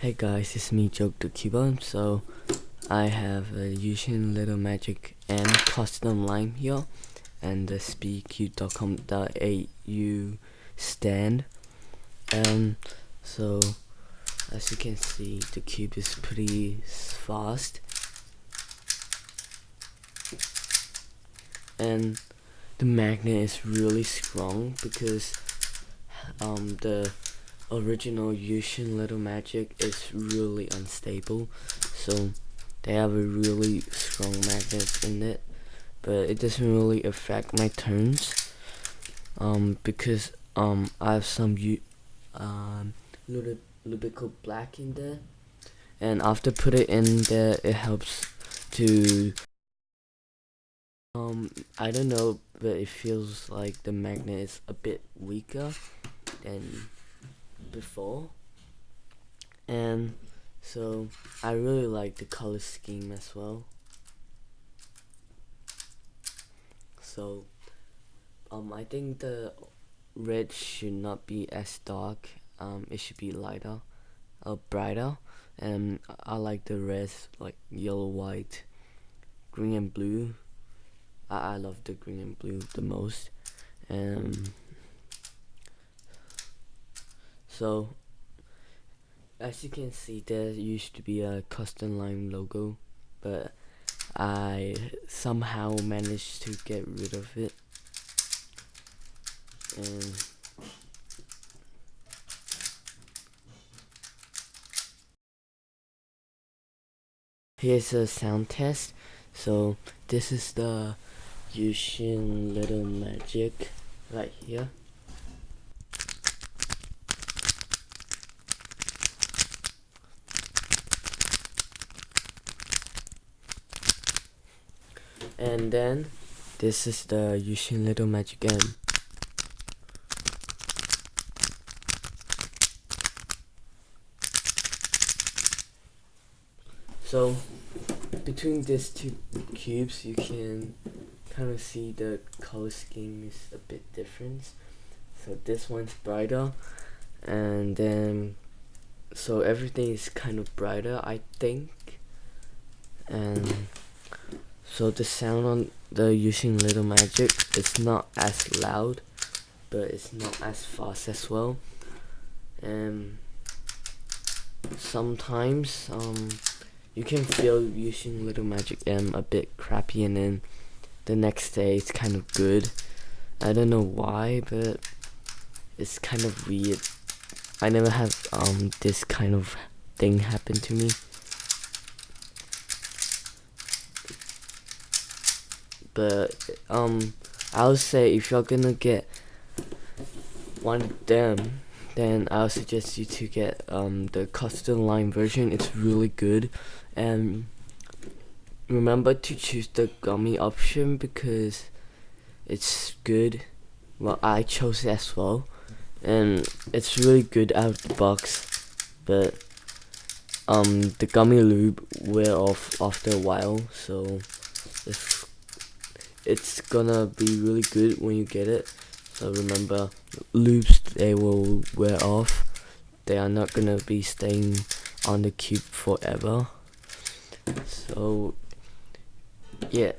Hey guys, it's me, Joke the Cuba. So I have a Yuxin Little Magic and custom lime here, and the speedcube.com.au stand. So as you can see, the cube is pretty fast, and the magnet is really strong because the original Yuxin Little Magic is really unstable, so they have a really strong magnet in it, but it doesn't really affect my turns because I have some Lubico black in there, and after put it in there, it helps to I don't know, but it feels like the magnet is a bit weaker than before, and so I really like the color scheme as well. So I think the red should not be as dark. It should be lighter or brighter, and I like the reds like yellow, white, green and blue. I love the green and blue the most. So as you can see, there used to be a custom lime logo, but I somehow managed to get rid of it. And here's a sound test. So this is the Yuxin Little Magic right here. And then this is the Yuxin Little Magic M. So between these two cubes, you can kind of see the color scheme is a bit different. So this one's brighter, and then so everything is kind of brighter, I think. And so the sound on the Yuxin Little Magic is not as loud, but it's not as fast as well. And sometimes you can feel Yuxin Little Magic M a bit crappy, and then the next day it's kind of good. I don't know why, but it's kind of weird. I never had this kind of thing happen to me. But I would say if you're gonna get one of them, then I'll suggest you to get the custom lime version. It's really good, and remember to choose the gummy option because it's good. Well, I chose it as well, and it's really good out of the box. But the gummy lube wear off after a while, so it's gonna be really good when you get it. So remember, loops, they will wear off. They are not gonna be staying on the cube forever. So yeah.